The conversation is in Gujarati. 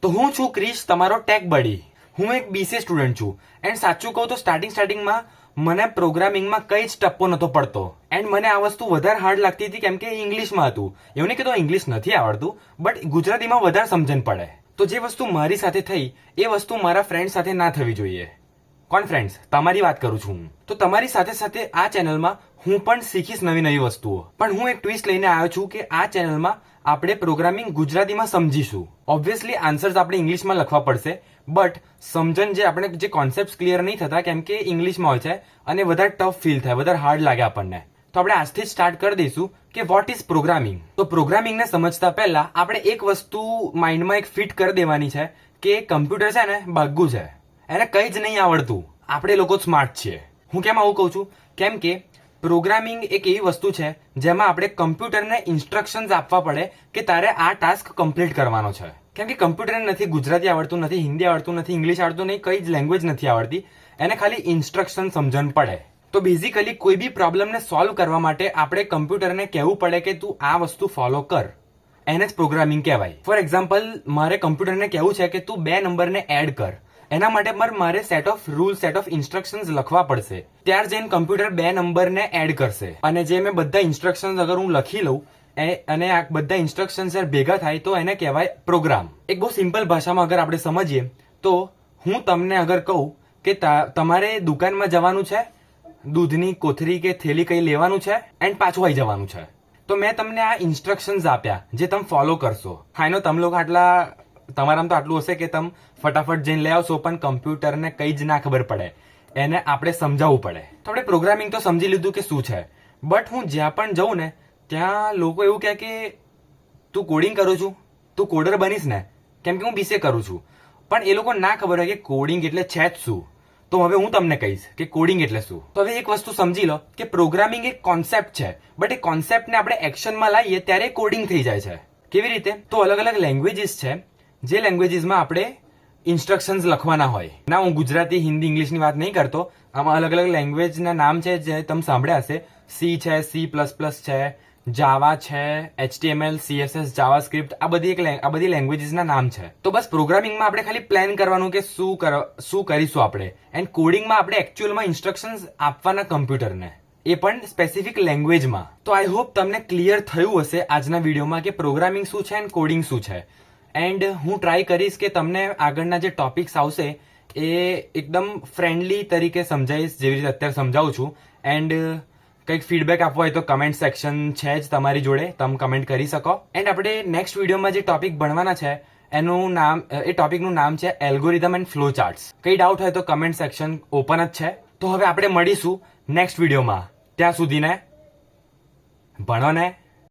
તો હું છું ક્રિશ, તમારો ટેક બડી. હું એક બીસીએ સ્ટુડન્ટ છું એન્ડ સાચું કહું તો સ્ટાર્ટિંગમાં મને પ્રોગ્રામિંગમાં કઈ જ ટપ્પો નતો પડતો એન્ડ મને આ વસ્તુ વધારે હાર્ડ લાગતી હતી કેમ કે ઇંગ્લિશમાં હતું. એવું નહીં કે તો ઇંગ્લિશ નથી આવડતું, બટ ગુજરાતીમાં વધારે સમજણ પડે. તો જે વસ્તુ મારી સાથે થઈ એ વસ્તુ મારા ફ્રેન્ડ સાથે ના થવી જોઈએ. કોણ ફ્રેન્ડ્સ? તમારી વાત કરું છું હું. તો તમારી સાથે સાથે આ ચેનલમાં હું પણ શીખીશ નવી વસ્તુઓ. પણ હું એક ટ્વિસ્ટ લઈને આવ્યો છું કે આ ચેનલમાં આપણે પ્રોગ્રામિંગ ગુજરાતીમાં સમજીશું. ઓબ્વિયસલી આન્સર્સ આપણે ઇંગ્લિશમાં લખવા પડશે, બટ સમજણ જે કોન્સેપ્ટ ક્લિયર નહીં થતા કેમ કે ઇંગ્લિશમાં હોય છે અને વધારે ટફ ફીલ થાય, વધારે હાર્ડ લાગે આપણને. તો આપણે આજથી જ સ્ટાર્ટ કરી દઈશું કે વોટ ઇઝ પ્રોગ્રામિંગ. તો પ્રોગ્રામિંગને સમજતા પહેલા આપણે એક વસ્તુ માઇન્ડમાં એક ફિટ કરી દેવાની છે કે કમ્પ્યુટર છે ને બાગ્ગુ છે, એને કંઈ જ નહીં આવડતું. આપણે લોકો સ્માર્ટ છીએ. હું કેમ આવું કહું છું? કેમ કે પ્રોગ્રામિંગ એક એવી વસ્તુ છે જેમાં આપણે કમ્પ્યુટરને ઇન્સ્ટ્રક્શન્સ આપવા પડે કે તારે આ ટાસ્ક કમ્પ્લીટ કરવાનો છે. કેમ કે કમ્પ્યુટરને નથી ગુજરાતી આવડતું, નથી હિન્દી આવડતું, નથી ઇંગ્લિશ આવડતું, નહીં કઈ જ લેંગ્વેજ નથી આવડતી. એને ખાલી ઇન્સ્ટ્રક્શન સમજણ પડે. તો બેઝિકલી કોઈ બી પ્રોબ્લેમને સોલ્વ કરવા માટે આપણે કમ્પ્યુટરને કહેવું પડે કે તું આ વસ્તુ ફોલો કર. એને જ પ્રોગ્રામિંગ કહેવાય. ફોર એક્ઝામ્પલ, મારે કમ્પ્યુટરને કહેવું છે કે તું 2 નંબરને એડ કર. એના માટે મારે set of rule, set of instructions લખવા પડશે. ત્યાર જઈને કમ્પ્યુટર 2 નંબરને એડ કરશે. અને જે મેં બધા ઇન્સ્ટ્રક્શન્સ અગર હું લખી લઉં અને આ બધા ઇન્સ્ટ્રક્શન્સ ભેગા થાય તો એને કહેવાય પ્રોગ્રામ. એક બહુ સિમ્પલ ભાષામાં અગર આપણે સમજીએ તો હું તમને અગર કહું કે તમારે દુકાનમાં જવાનું છે, દૂધની કોથરી કે થેલી કંઈ લેવાનું છે એન્ડ પાછું આવી જવાનું છે, તો મેં તમને આ ઇન્સ્ટ્રક્શન્સ આપ્યા જે તમે ફોલો કરશો. હા, એનો તમે લોકો તમારામાં તો આટલું હશે કે તમે ફટાફટ જઈને લઈ આવશો, પણ કમ્પ્યુટરને કંઈ જ ના ખબર પડે, એને આપણે સમજાવવું પડે. તો આપણે પ્રોગ્રામિંગ તો સમજી લીધું કે શું છે, બટ હું જ્યાં પણ જઉં ને ત્યાં લોકો એવું કહે કે તું કોડિંગ કરું છું, તું કોડર બનીશ ને, કેમ કે હું બીસીએ કરું છું. પણ એ લોકો ના ખબર હોય કે કોડિંગ એટલે છે જ શું. તો હવે હું તમને કહીશ કે કોડિંગ એટલે શું. તો હવે એક વસ્તુ સમજી લો કે પ્રોગ્રામિંગ એક કોન્સેપ્ટ છે, બટ એ કોન્સેપ્ટને આપણે એક્શનમાં લાવીએ ત્યારે કોડિંગ થઈ જાય છે. કેવી રીતે? તો અલગ અલગ લેંગ્વેજીસ છે, જે લેંગ્વેજીસમાં આપણે ઇન્સ્ટ્રક્શન્સ લખવાના હોય. ના, હું ગુજરાતી, હિન્દી, ઇંગ્લિશની વાત નહીં કરતો. આમાં અલગ અલગ લેંગ્વેજના નામ છે જે તમે સાંભળ્યા હશે. સી છે, C++ છે, જાવા છે, HTML, CSS, જાવાસ્ક્રિપ્ટ, આ બધી લેંગ્વેજીસના નામ છે. તો બસ પ્રોગ્રામિંગમાં આપણે ખાલી પ્લાન કરવાનું કે શું કરીશું આપણે, એન્ડ કોડિંગમાં આપણે એકચ્યુઅલમાં ઇન્સ્ટ્રક્શન્સ આપવાના કમ્પ્યુટરને, એ પણ સ્પેસિફિક લેંગ્વેજમાં. તો આઈ હોપ તમને ક્લિયર થયું હશે આજના વિડીયોમાં કે પ્રોગ્રામિંગ શું છે એન્ડ કોડિંગ શું છે. એન્ડ હું ટ્રાય કરીશ કે તમને આગળના જે ટોપિક્સ આવશે એ એકદમ ફ્રેન્ડલી તરીકે સમજાવીશ, જેવી રીતે અત્યારે સમજાવું છું. એન્ડ કંઈક ફીડબેક આપવો હોય તો કમેન્ટ સેક્શન છે જ તમારી જોડે, તમે કમેન્ટ કરી શકો. એન્ડ આપણે નેક્સ્ટ વિડીયોમાં જે ટોપિક ભણવાના છે એ ટોપિકનું નામ છે એલ્ગોરિધમ એન્ડ ફ્લો ચાર્ટ્સ. કઈ ડાઉટ હોય તો કમેન્ટ સેક્શન ઓપન જ છે. તો હવે આપણે મળીશું નેક્સ્ટ વિડીયોમાં. ત્યાં સુધીને ભણો ને